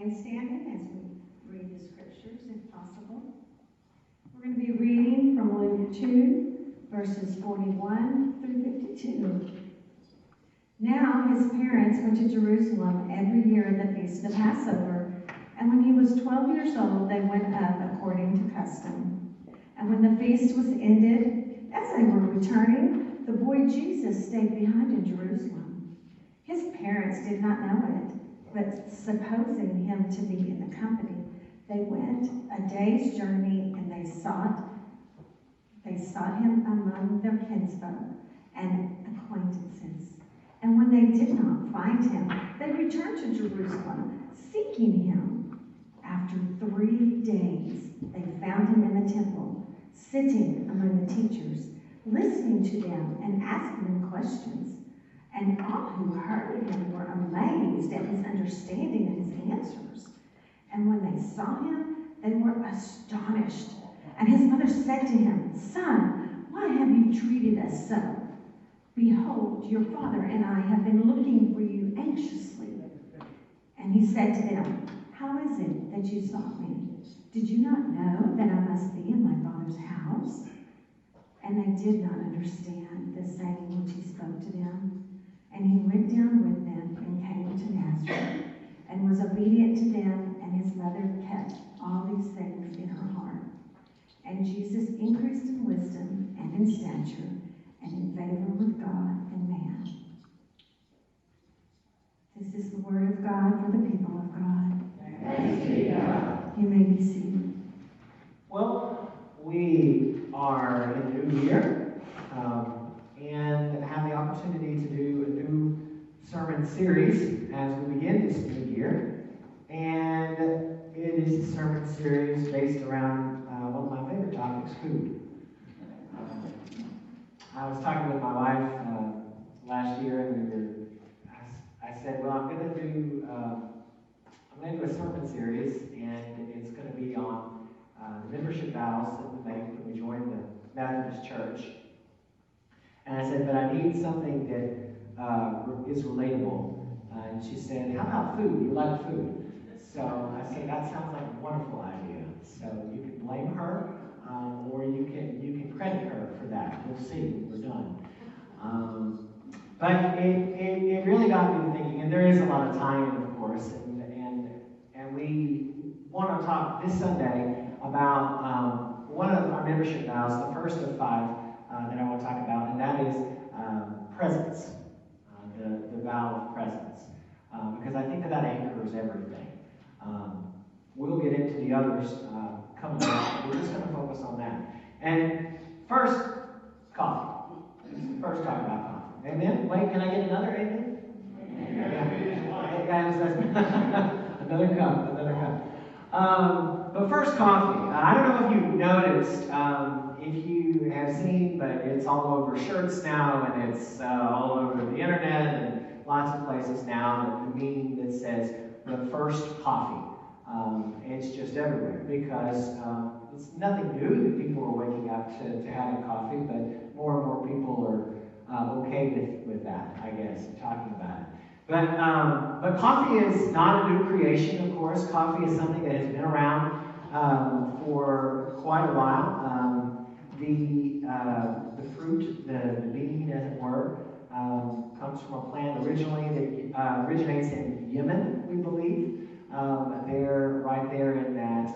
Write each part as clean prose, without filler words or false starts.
remain standing as we read the scriptures, if possible. We're going to be reading from Luke 2, verses 41 through 52. Now his parents went to Jerusalem every year at the feast of Passover, and when he was 12 years old, they went up according to custom. And when the feast was ended, as they were returning, the boy Jesus stayed behind in Jerusalem. His parents did not know it, but supposing him to be in the company, they went a day's journey, and they sought him among their kinsfolk and acquaintances. And when they did not find him, they returned to Jerusalem, seeking him. After 3 days, they found him in the temple, sitting among the teachers, listening to them and asking them questions. And all who heard him were amazed at his understanding and his answers. And when they saw him, they were astonished. And his mother said to him, "Son, why have you treated us so? Behold, your father and I have been looking for you anxiously." And he said to them, "How is it that you sought me? Did you not know that I must be in my father's house?" And they did not understand the saying which he spoke to them. And he went down with them and came to Nazareth, and was obedient to them, and his mother kept all these things in her heart. And Jesus increased in wisdom and in stature, and in favor with God and man. This is the word of God for the people of God. Thanks be to God. You may be seated. Well, we are in a new year and have the opportunity to do a new sermon series as we begin this new year. And it is a sermon series based around one of my favorite topics, food. I was talking with my wife last year, and I said, well, I'm going to do a sermon series, and it's going to be on the membership vows that we make when we join the Methodist Church. And I said, but I need something that is relatable. And she said, how about food? You like food? So I said, that sounds like a wonderful idea. So you can blame her, or you can credit her for that. We'll see when we're done. But it really got me thinking, and there is a lot of time, of course, and we want to talk this Sunday about one of our membership vows, the first of 5 that I want to talk about, and that is presence, the vow of presence, because I think that anchors everything. We'll get into the others coming up. We're just going to focus on that. And first, coffee. First, talk about coffee. Amen? Wait, can I get another amen? Yeah. Another cup. But first, coffee. I don't know if you've noticed, if you have seen, but it's all over shirts now, and it's all over the internet, and lots of places now, the meme that says, the first coffee. It's just everywhere, because it's nothing new that people are waking up to having coffee, but more and more people are okay with that, I guess, talking about it. But coffee is not a new creation, of course. Coffee is something that has been around for quite a while. The fruit, the bean, as it were, comes from a plant originally that originates in Yemen, we believe. They're right there in that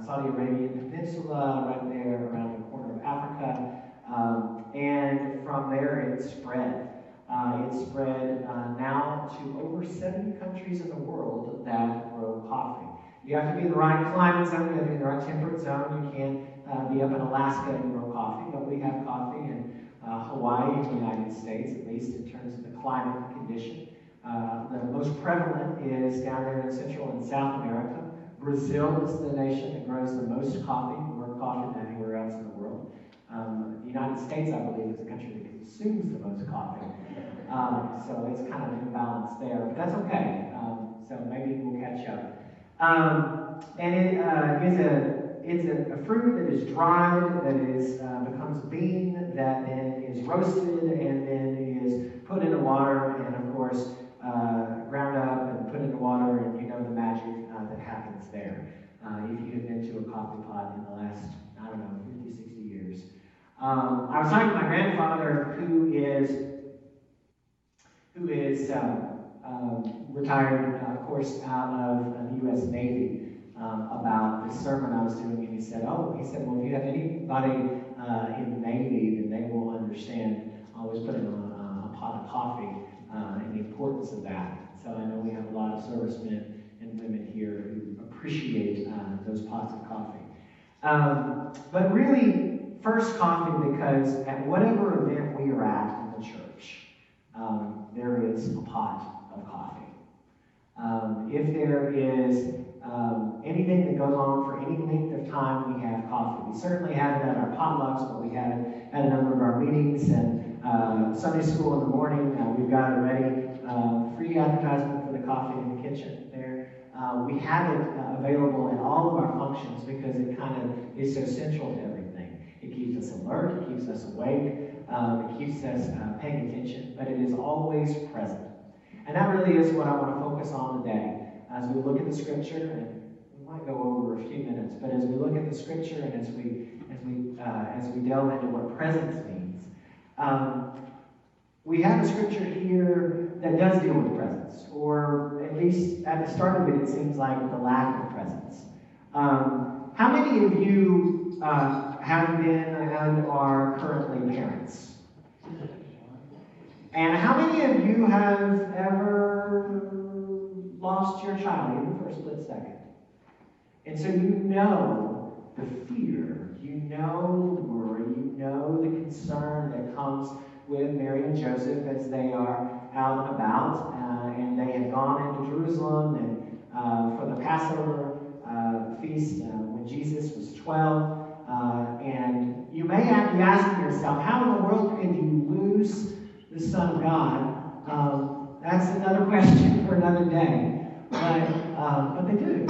Saudi Arabian peninsula, right there around the corner of Africa. And from there it spread. It's spread now to over 70 countries in the world that grow coffee. You have to be in the right climate zone, you have to be in the right temperate zone. You can't be up in Alaska and grow coffee, but we have coffee in Hawaii in the United States, at least in terms of the climate condition. The most prevalent is down there in Central and South America. Brazil is the nation that grows the most coffee, more coffee than anywhere else in the world. The United States, I believe, is the country that consumes the most coffee. So it's kind of an imbalance there, but that's okay. So maybe we'll catch up. And it's a fruit that is dried, that is becomes bean, that then is roasted, and then is put into water, and of course ground up and put into water, and you know the magic that a coffee pot in the last, 50, 60 years. I was talking to my grandfather, who is retired, of course, out of the U.S. Navy, about this sermon I was doing, and he said, well, if you have anybody in the Navy, then they will understand. Always putting on a pot of coffee and the importance of that. So I know we have a lot of servicemen and women here who appreciate those pots of coffee. But really, first coffee, because at whatever event we are at in the church, there is a pot of coffee. If there is anything that goes on for any length of time, we have coffee. We certainly have it at our potlucks, but we have it at a number of our meetings and Sunday school in the morning. We've got it ready. Free advertisement for the coffee in the kitchen there. We have it available in all of our functions because it kind of is so central to everything. It keeps us alert, it keeps us awake, it keeps us paying attention, but it is always present. And that really is what I want to focus on today. As we look at the scripture, and we might go over a few minutes, but as we look at the scripture and as we delve into what presence means, we have a scripture here that does deal with presence, or at least at the start of it, it seems like the lack of presence. How many of you have been and are currently parents? And how many of you have ever lost your child, even for a split second? And so you know the fear, you know the worry, you know the concern that comes with Mary and Joseph as they are out and about, and they have gone into Jerusalem and for the Passover feast when Jesus was 12. And you may be asking yourself, how in the world could you lose the Son of God? That's another question for another day. But they do.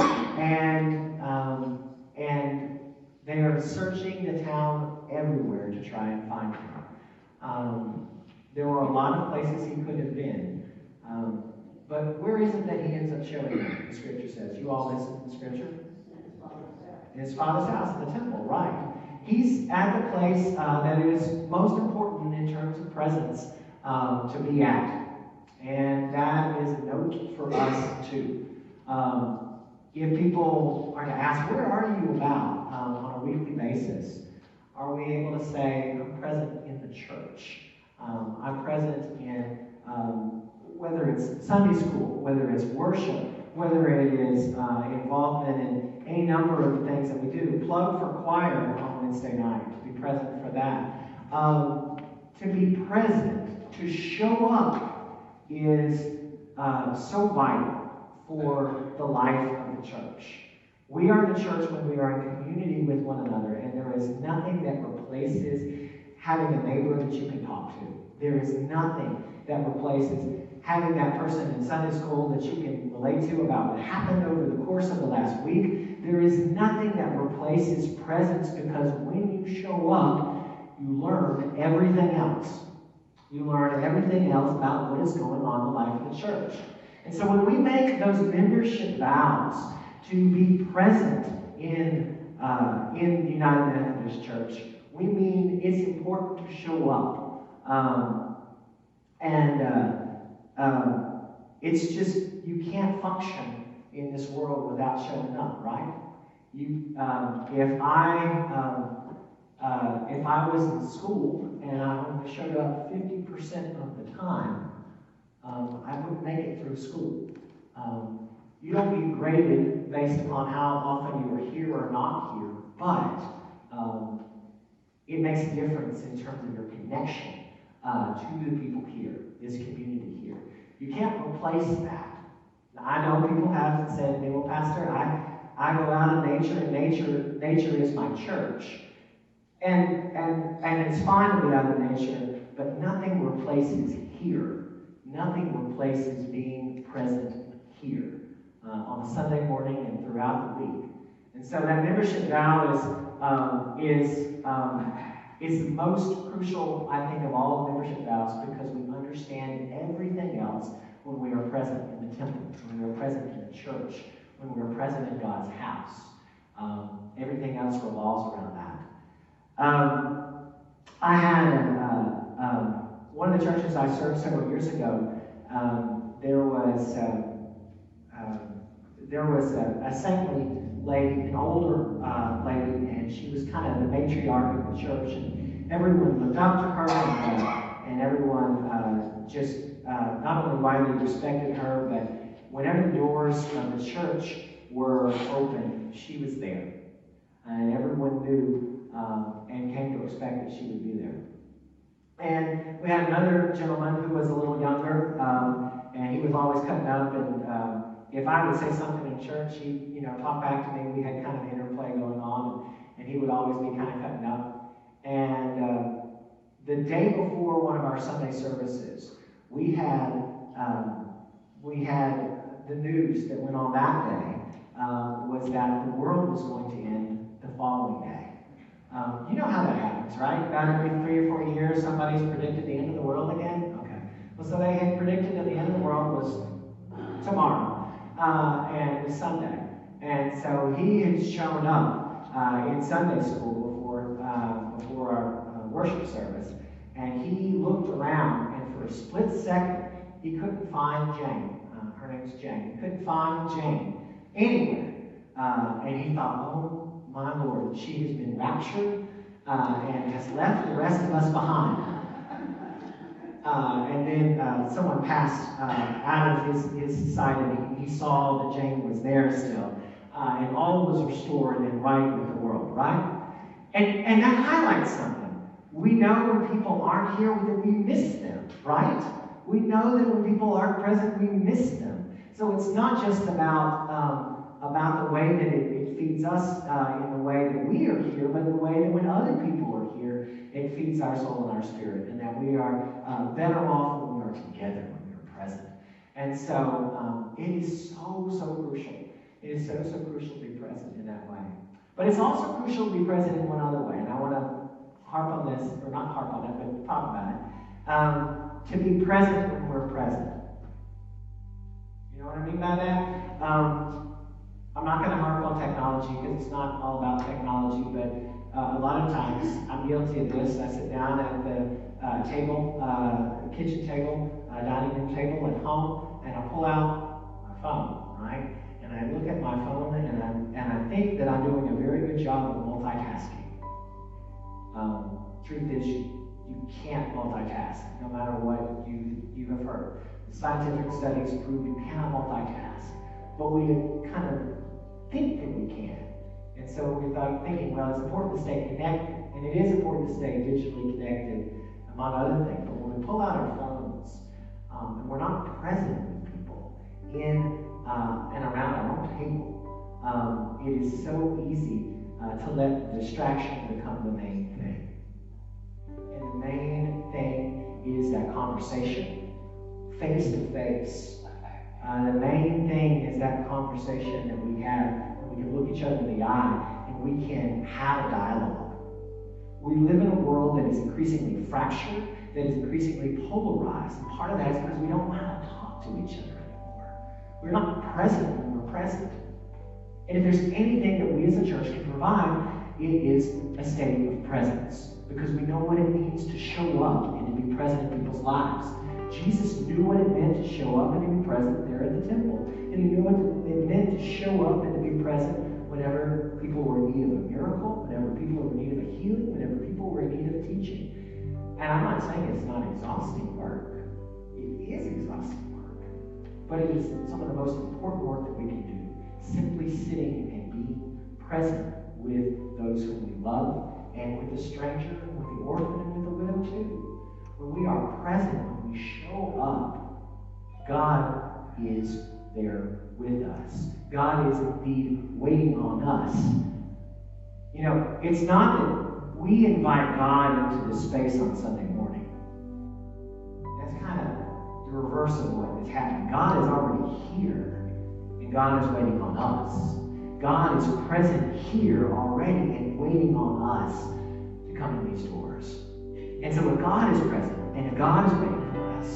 And they are searching the town everywhere to try and find him. There were a lot of places he could have been. But where is it that he ends up showing up? The scripture says. You all listen to the scripture? In his father's house, in the temple, right. He's at the place that is most important in terms of presence to be at. And that is a note for us too. If people are to ask, where are you about on a weekly basis? Are we able to say, I'm present in the church? I'm present in, whether it's Sunday school, whether it's worship, whether it is involvement in any number of things that we do. Plug for choir on Wednesday night, to be present for that. To be present, to show up is so vital for the life of the church. We are the church when we are in community with one another, and there is nothing that replaces having a neighbor that you can talk to. There is nothing that replaces having that person in Sunday school that you can relate to about what happened over the course of the last week. There is nothing that replaces presence, because when you show up, you learn everything else. You learn everything else about what is going on in the life of the church. And so when we make those membership vows to be present in the United Methodist Church, we mean it's important to show up. It's just, you can't function in this world without showing up, right? If I was in school and I only showed up 50% of the time, I wouldn't make it through school. You don't get graded based upon how often you were here or not here, but it makes a difference in terms of your connection to the people here, this community here. You can't replace that. Now, I know people have said to me, well, Pastor, I go out in nature, and nature is my church. And it's fine to be out in nature, but nothing replaces here. Nothing replaces being present here on a Sunday morning and throughout the week. And so that membership vow is the most crucial, I think, of all membership vows, because we understand everything else when we are present in the temple, when we are present in the church, when we are present in God's house. Everything else revolves around that. I had one of the churches I served several years ago. There was a saintly lady, an older lady, and she was kind of the matriarch of the church, and everyone looked up to her, and everyone just not only widely respected her, but whenever the doors of the church were open, she was there. And everyone knew and came to expect that she would be there. And we had another gentleman who was a little younger, and he was always cutting up, and if I would say something in church, he'd talk back to me. We had kind of an interplay going on, and he would always be kind of cutting up. And the day before one of our Sunday services, we had the news that went on that day was that the world was going to end the following day. You know how that happens, right? About every 3 or 4 years, somebody's predicted the end of the world again? Okay. Well, so they had predicted that the end of the world was tomorrow, and it was Sunday. And so he had shown up in Sunday school before our worship service, and he looked around, and for a split second, he couldn't find Jane. Her name's Jane. He couldn't find Jane anywhere. And he thought, oh my Lord, she has been raptured and has left the rest of us behind. And then someone passed out of his sight, and he saw that Jane was there still. And all was restored and right with the world, right? And that highlights something. We know when people aren't here that we miss them, right? We know that when people aren't present, we miss them. So it's not just about the way that it feeds us in the way that we are here, but the way that when other people are here, it feeds our soul and our spirit, and that we are better off when we are together, when we are present. And so it is so crucial. It is so crucial to be present in that way. But it's also crucial to be present in one other way, and I want to harp on this, or not harp on it, but talk about it. To be present when we're present. You know what I mean by that? I'm not going to harp on technology because it's not all about technology, but a lot of times I'm guilty of this. I sit down at the kitchen table, dining room table at home, and I pull out my phone, right? And I look at my phone, and I think that I'm doing a very good job of multitasking. Truth is, you can't multitask, no matter what you have heard. The scientific studies prove you cannot multitask, but we kind of think that we can. And so we're thinking, well, it's important to stay connected, and it is important to stay digitally connected, among other things. But when we pull out our phones, and we're not present with people in and around our own table, it is so easy to let distraction become the main thing. And the main thing is that conversation, face to face. The main thing is that conversation that we have, we can look each other in the eye, and we can have a dialogue. We live in a world that is increasingly fractured, that is increasingly polarized, and part of that is because we don't know how to talk to each other anymore. We're not present when we're present. And if there's anything that we as a church can provide, it is a state of presence, because we know what it means to show up and to be present in people's lives. Jesus knew what it meant to show up and to be present there at the temple. And he knew what it meant to show up and to be present whenever people were in need of a miracle, whenever people were in need of a healing, whenever people were in need of teaching. And I'm not saying it's not exhausting work. It is exhausting work. But it is some of the most important work that we can do. Simply sitting and being present with those whom we love, and with the stranger, and with the orphan, and with the widow too. When we are present, when we show up, God is there with us. God is indeed waiting on us. You know, it's not that we invite God into this space on Sunday morning. That's kind of the reverse of what is happening. God is already here, and God is waiting on us. God is present here already and waiting on us to come in these doors. And so if God is present, and if God is waiting for us,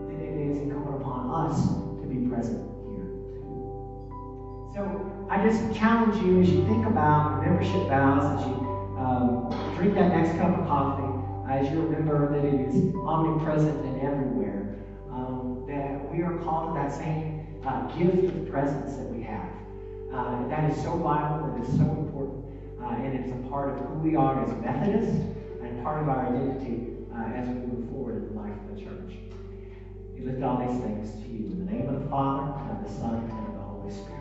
then it is incumbent upon us to be present here too. So I just challenge you as you think about membership vows, as you drink that next cup of coffee, as you remember that it is omnipresent and everywhere, that we are called to that same gift of presence that we have. That is so vital, it is so important, and it's a part of who we are as Methodists and part of our identity as we move forward in the life of the church. We lift all these things to you in the name of the Father, and of the Son, and of the Holy Spirit.